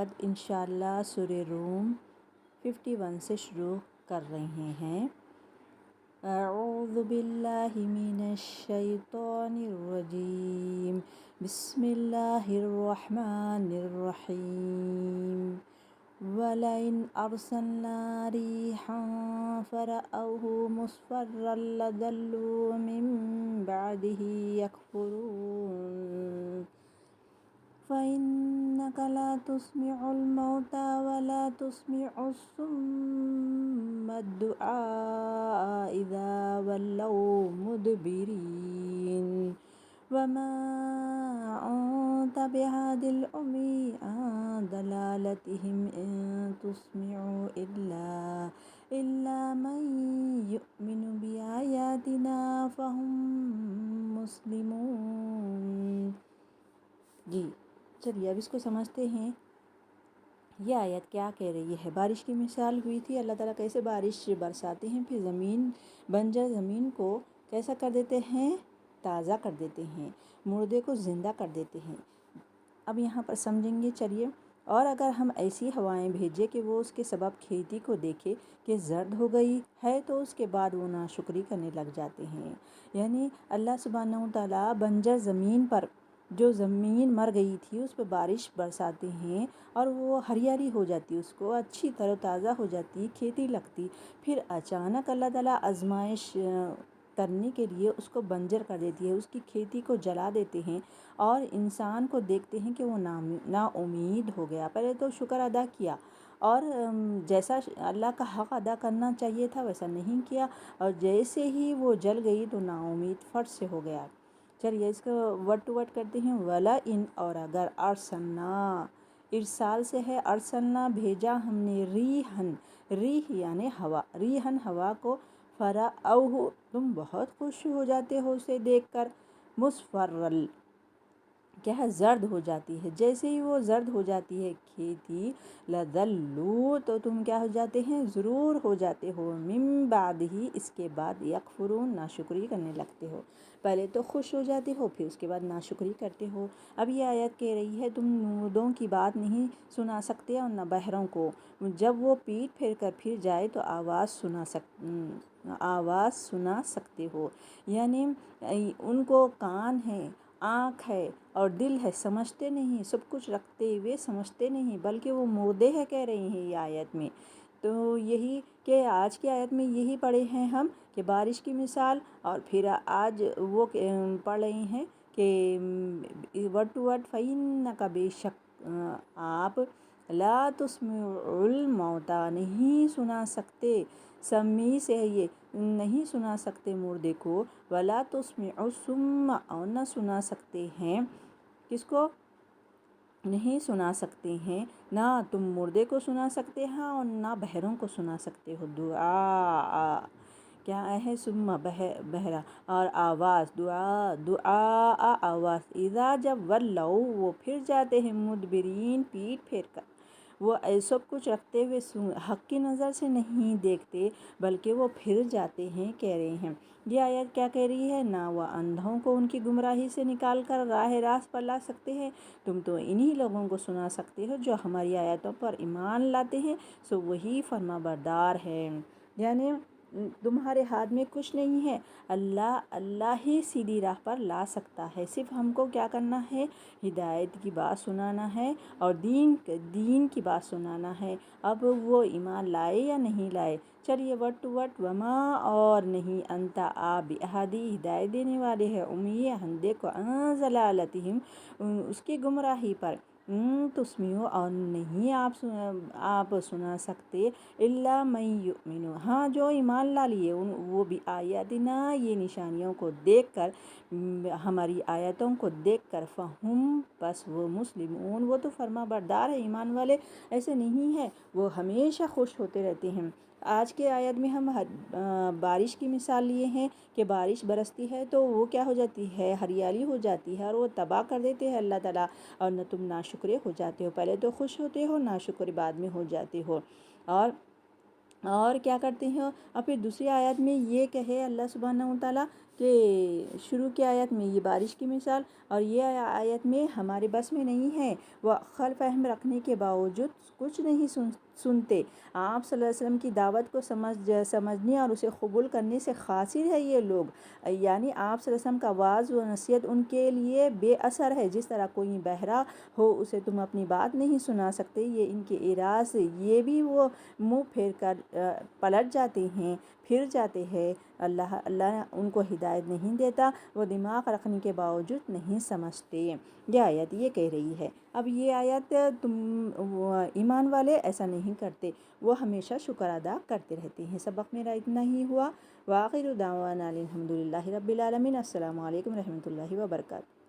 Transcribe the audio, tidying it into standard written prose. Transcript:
बाद इंशाअल्लाह सूरह रूम 51 से शुरू कर रहे हैं। अऊज़ु बिल्लाहि मिनश शैतानिर रजीम, बिस्मिल्लाहिर रहमानिर रहीम। वलइन अरसलना रिहन फरअहु मुस्फर्रन लज़ल्लू मिन बअदिही यकफुरून फ़इन्नका ला तुस्मिउल मौता वला तुस्मिउस सुम्मद दुआ इज़ा वल्लौ मुदबिरीन वमा अंत बिहादिल उम्मी अन दलालतिहिम इन तुस्मिउ इल्ला मन युमिनु बिआयातिना फहुम मुस्लिमून। जी चलिए अब इसको समझते हैं। यह आयत क्या कह रही है। बारिश की मिसाल हुई थी, अल्लाह ताला कैसे बारिश बरसाते हैं, फिर ज़मीन बंजर ज़मीन को कैसा कर देते हैं, ताज़ा कर देते हैं, मुर्दे को ज़िंदा कर देते हैं। अब यहाँ पर समझेंगे चलिए। और अगर हम ऐसी हवाएं भेजें कि वो उसके सबब खेती को देखे कि ज़र्द हो गई है, तो उसके बाद वो नाशुक्री करने लग जाते हैं। यानी अल्लाह सुब्हानहू तआला बंजर ज़मीन पर, जो ज़मीन मर गई थी, उस पर बारिश बरसाते हैं और वो हरियाली हो जाती, उसको अच्छी तरोताज़ा हो जाती, खेती लगती। फिर अचानक अल्लाह ताला आजमाइश करने के लिए उसको बंजर कर देती है, उसकी खेती को जला देते हैं और इंसान को देखते हैं कि वो ना उम्मीद हो गया। पहले तो शुक्र अदा किया और जैसा अल्लाह का हक़ अदा करना चाहिए था वैसा नहीं किया, और जैसे ही वो जल गई तो नाउमीद फट से हो गया। चलिए इसको वर्ड टू वर्ड करते हैं। वला इन, और अगर, अरसलना इरसाल से है, अरसलना भेजा हमने, रीहन, रीह यानी हवा, रीहन हवा को, फरअहु तुम बहुत खुश हो जाते हो उसे देखकर, मुस्फर्रल क्या है, जर्द हो जाती है। जैसे ही वो जर्द हो जाती है खेती, लज़ल्लू तो तुम क्या हो जाते हैं, ज़रूर हो जाते हो, मिन बादिही इसके बाद, यकफुरून नाशुक्री करने लगते हो। पहले तो खुश हो जाते हो, फिर उसके बाद नाशुक्री करते हो। अब ये आयत कह रही है तुम मुर्दों की बात नहीं सुना सकते और न बहरों को। जब वो पीठ फेर कर फिर जाए तो आवाज़ सुना सकते हो। यानी उनको कान है, आँख है और दिल है, समझते नहीं, सब कुछ रखते हुए समझते नहीं, बल्कि वो मुर्दे हैं कह रही हैं ये आयत में। तो यही कि आज की आयत में यही पढ़े हैं हम कि बारिश की मिसाल, और फिर आज वो पढ़ रही हैं कि वर्ड टू वर्ड, फ़इन्नका बेशक आप, ला तुस्मिउल मौता नहीं सुना सकते, समी से है ये, नहीं सुना सकते मुर्दे को, वला तुस्मिउ सुम्मा और न सुना सकते हैं, किसको नहीं सुना सकते हैं, ना तुम मुर्दे को सुना सकते हैं और ना बहरों को सुना सकते हो। दुआ क्या है, सुम्मा बहरा और आवाज़, दुआ आवाज़, इज़ा जब वल्लौ वो फिर जाते हैं, मुदबिरीन पीठ फेर कर, वो सब कुछ रखते हुए हक़ की नज़र से नहीं देखते, बल्कि वो फिर जाते हैं कह रहे हैं। ये आयत क्या कह रही है, ना वह अंधों को उनकी गुमराही से निकाल कर राह रास्त पर ला सकते हैं, तुम तो इन्हीं लोगों को सुना सकते हो जो हमारी आयतों पर ईमान लाते हैं, सो वही फरमाबरदार है। यानी तुम्हारे हाथ में कुछ नहीं है, अल्लाह ही सीधी राह पर ला सकता है। सिर्फ हमको क्या करना है, हिदायत की बात सुनाना है और दीन की बात सुनाना है। अब वो ईमान लाए या नहीं लाए। चलिए वर्ड टू वर्ड, वमा और नहीं, अंता आप बिहादी हिदायत देने वाले हैं, उम्मीद अंधे को, ज़लालतिहिम उसकी गुमराही पर, तुस्मिओ और नहीं आप सुना सकते, इल्ला मन युमिनु हाँ जो ईमान ला लिए वो भी आयातिना ये निशानियों को देखकर, हमारी आयतों को देखकर, फ़हुम बस वो मुस्लिमून वो तो फर्मा बरदार है, ईमान वाले ऐसे नहीं है, वो हमेशा खुश होते रहते हैं। आज के आयत में हम बारिश की मिसाल लिए हैं कि बारिश बरसती है तो वो क्या हो जाती है, हरियाली हो जाती है और वो तबाह कर देते हैं अल्लाह ताला, और न तुम नाशुक्रे हो जाते हो। पहले तो खुश होते हो, नाशुक्र बाद में हो जाते हो। और क्या करते हैं। और फिर दूसरी आयत में ये कहे अल्लाह सुब्हानहू तआला कि शुरू की आयत में ये बारिश की मिसाल और ये आयत में हमारे बस में नहीं है, वह अक्ल फ़हम रखने के बावजूद कुछ नहीं सुनते। आप सल्लल्लाहु अलैहि वसल्लम की दावत को समझने और उसे कबूल करने से क़ासिर है ये लोग। यानी आप सल्लल्लाहु अलैहि वसल्लम का वाज़ व नसीहत उनके लिए बेअसर है। जिस तरह कोई बहरा हो उसे तुम अपनी बात नहीं सुना सकते, ये इनके इराद से ये भी वो मुँह फेर कर पलट जाते हैं, फिर जाते हैं। अल्लाह उनको हिदायत नहीं देता, वो दिमाग रखने के बावजूद नहीं समझते। ये आयत ये कह रही है। अब ये आयत ईमान वाले ऐसा नहीं करते, वो हमेशा शुक्र अदा करते रहते हैं। सबक मेरा इतना ही हुआ। व आखिरु दावाना अनिल हम्दुलिल्लाहि रब्बिल आलमीन। अस्सलामु अलैकुम रहमतुल्लाहि व बरकातुहू।